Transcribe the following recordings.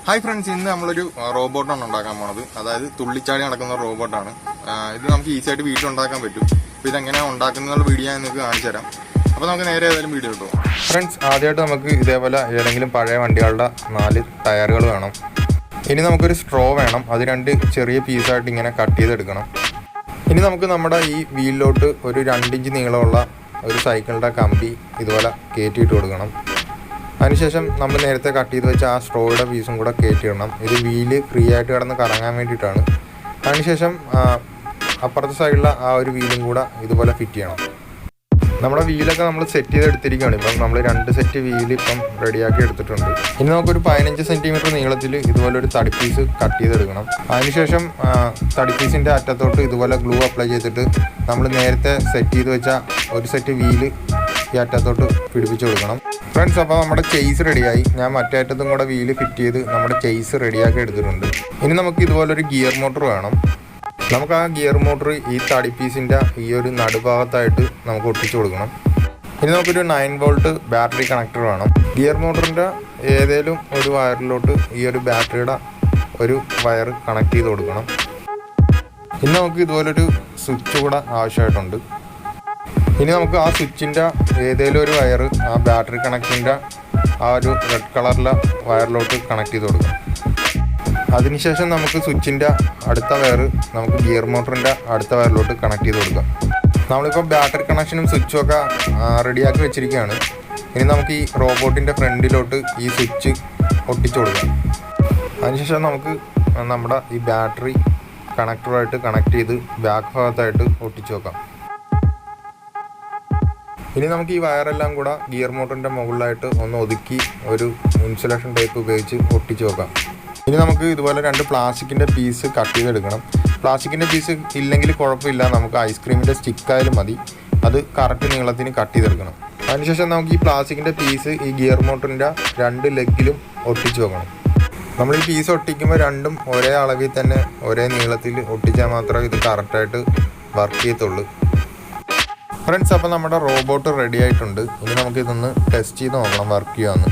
Hi friends, ഇന്ന് നമ്മളൊരു റോബോട്ടാണ് ഉണ്ടാക്കാൻ പോണത്. അതായത് തുള്ളിച്ചാടി നടക്കുന്ന റോബോട്ടാണ്. ഇത് നമുക്ക് ഈസി ആയിട്ട് വീട്ടിലുണ്ടാക്കാൻ പറ്റും. അപ്പോൾ ഇതെങ്ങനെയാണ് ഉണ്ടാക്കുന്ന വീഡിയോ ഞാൻ നിങ്ങൾക്ക് കാണിച്ചു തരാം. അപ്പോൾ നമുക്ക് നേരെ ഏതായാലും വീഡിയോ കിട്ടും. ഫ്രണ്ട്സ്, ആദ്യമായിട്ട് നമുക്ക് ഇതേപോലെ ഏതെങ്കിലും പഴയ വണ്ടികളുടെ 4 ടയറുകൾ വേണം. ഇനി നമുക്കൊരു സ്ട്രോ വേണം. അത് 2 ചെറിയ പീസായിട്ട് ഇങ്ങനെ കട്ട് ചെയ്തെടുക്കണം. ഇനി നമുക്ക് നമ്മുടെ ഈ വീലിലോട്ട് ഒരു 2 ഇഞ്ച് നീളമുള്ള ഒരു സൈക്കിളിൻ്റെ കമ്പി ഇതുപോലെ കയറ്റിയിട്ട് കൊടുക്കണം. അതിനുശേഷം നമ്മൾ നേരത്തെ കട്ട് ചെയ്ത് വെച്ച ആ സ്ട്രോയുടെ പീസും കൂടെ കയറ്റിയിടണം. ഇത് വീല് ഫ്രീ ആയിട്ട് കിടന്ന് കറങ്ങാൻ വേണ്ടിയിട്ടാണ്. അതിനുശേഷം അപ്പുറത്തെ സൈഡിലെ ആ ഒരു വീലും കൂടെ ഇതുപോലെ ഫിറ്റ് ചെയ്യണം. നമ്മുടെ വീലൊക്കെ നമ്മൾ സെറ്റ് ചെയ്തെടുത്തിരിക്കുകയാണ്. ഇപ്പം നമ്മൾ 2 സെറ്റ് വീല് ഇപ്പം റെഡിയാക്കി എടുത്തിട്ടുണ്ട്. ഇനി നമുക്കൊരു 15 സെൻറ്റിമീറ്റർ നീളത്തിൽ ഇതുപോലെ ഒരു തടി പീസ് കട്ട് ചെയ്തെടുക്കണം. അതിനുശേഷം തടി പീസിൻ്റെ അറ്റത്തോട്ട് ഇതുപോലെ ഗ്ലൂ അപ്ലൈ ചെയ്തിട്ട് നമ്മൾ നേരത്തെ സെറ്റ് ചെയ്ത് വെച്ച ഒരു സെറ്റ് വീല് ഈ അറ്റത്തോട്ട് പിടിപ്പിച്ച് കൊടുക്കണം. ഫ്രണ്ട്സ്, അപ്പോൾ നമ്മുടെ ചെയ്സ് റെഡിയായി. ഞാൻ മറ്റേ അറ്റത്തും കൂടെ വീല് ഫിറ്റ് ചെയ്ത് നമ്മുടെ ചെയ്സ് റെഡിയാക്കി എടുത്തിട്ടുണ്ട്. ഇനി നമുക്ക് ഇതുപോലൊരു ഗിയർ മോട്ടർ വേണം. നമുക്ക് ആ ഗിയർ മോട്ടർ ഈ തടി പീസിൻ്റെ ഈ ഒരു നടുഭാഗത്തായിട്ട് നമുക്ക് ഒട്ടിച്ചു കൊടുക്കണം. ഇനി നമുക്കൊരു 9 വോൾട്ട് ബാറ്ററി കണക്ടർ വേണം. ഗിയർ മോട്ടറിൻ്റെ ഏതെങ്കിലും ഒരു വയറിലോട്ട് ഈ ഒരു ബാറ്ററിയുടെ ഒരു വയർ കണക്ട് ചെയ്ത് കൊടുക്കണം. ഇനി നമുക്ക് ഇതുപോലൊരു സ്വിച്ച് കൂടെ ആവശ്യമായിട്ടുണ്ട്. ഇനി നമുക്ക് ആ സ്വിച്ചിൻ്റെ ഏതെങ്കിലും ഒരു വയർ ആ ബാറ്ററി കണക്റ്റിൻ്റെ ആ ഒരു റെഡ് കളറിലെ വയറിലോട്ട് കണക്ട് ചെയ്ത് കൊടുക്കാം. അതിനുശേഷം നമുക്ക് സ്വിച്ചിൻ്റെ അടുത്ത വയർ നമുക്ക് ഗിയർ മോട്ടറിൻ്റെ അടുത്ത വയറിലോട്ട് കണക്ട് ചെയ്ത് കൊടുക്കാം. നമ്മളിപ്പോൾ ബാറ്ററി കണക്ഷനും സ്വിച്ചും ഒക്കെ റെഡിയാക്കി വെച്ചിരിക്കുകയാണ്. ഇനി നമുക്ക് ഈ റോബോട്ടിൻ്റെ ഫ്രണ്ടിലോട്ട് ഈ സ്വിച്ച് ഒട്ടിച്ചു കൊടുക്കാം. അതിനുശേഷം നമുക്ക് നമ്മുടെ ഈ ബാറ്ററി കണക്ടറുമായിട്ട് കണക്ട് ചെയ്ത് ബാക്ക് ഭാഗത്തായിട്ട് ഒട്ടിച്ചു വെക്കാം. ഇനി നമുക്ക് ഈ വയറെല്ലാം കൂടെ ഗിയർ മോട്ടറിൻ്റെ മുകളിലായിട്ട് ഒന്ന് ഒതുക്കി ഒരു ഇൻസുലേഷൻ ടൈപ്പ് ഉപയോഗിച്ച് ഒട്ടിച്ച് വെക്കാം. ഇനി നമുക്ക് ഇതുപോലെ 2 പ്ലാസ്റ്റിക്കിൻ്റെ പീസ് കട്ട് ചെയ്തെടുക്കണം. പ്ലാസ്റ്റിക്കിൻ്റെ പീസ് ഇല്ലെങ്കിൽ കുഴപ്പമില്ല, നമുക്ക് ഐസ്ക്രീമിൻ്റെ സ്റ്റിക്കായാലും മതി. അത് കറക്റ്റ് നീളത്തിന് കട്ട് ചെയ്തെടുക്കണം. അതിനുശേഷം നമുക്ക് ഈ പ്ലാസ്റ്റിക്കിൻ്റെ പീസ് ഈ ഗിയർ മോട്ടറിൻ്റെ 2 ലെഗിലും ഒട്ടിച്ച് വെക്കണം. നമ്മൾ ഈ പീസ് ഒട്ടിക്കുമ്പോൾ രണ്ടും ഒരേ അളവിൽ തന്നെ ഒരേ നീളത്തിൽ ഒട്ടിച്ചാൽ മാത്രമേ ഇത് കറക്റ്റായിട്ട് വർക്ക് ചെയ്യത്തുള്ളൂ. ഫ്രണ്ട്സ്, അപ്പോൾ നമ്മുടെ റോബോട്ട് റെഡി ആയിട്ടുണ്ട്. ഇനി നമുക്കിതൊന്ന് ടെസ്റ്റ് ചെയ്ത് നോക്കണം വർക്ക് ചെയ്യുമെന്ന്.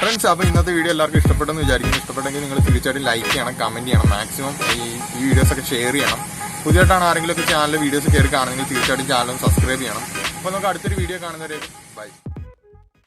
ഫ്രണ്ട്സ്, അപ്പോൾ ഇന്നത്തെ വീഡിയോ എല്ലാവർക്കും ഇഷ്ടപ്പെട്ടെന്ന് വിചാരിക്കുന്നു. ഇഷ്ടപ്പെട്ടെങ്കിൽ നിങ്ങൾ തീർച്ചയായിട്ടും ലൈക്ക് ചെയ്യണം, കമൻറ്റ് ചെയ്യണം, മാക്സിമം ഈ വീഡിയോസൊക്കെ ഷെയർ ചെയ്യണം. പുതിയതായിട്ടാണ് ആരെങ്കിലും ഒക്കെ ചാനലിൽ വീഡിയോസ് കയറി കാണുമെങ്കിൽ തീർച്ചയായിട്ടും ചാനൽ സബ്സ്ക്രൈബ് ചെയ്യണം. അപ്പോൾ നമുക്ക് അടുത്തൊരു വീഡിയോ കാണുന്നവരെ ബൈ.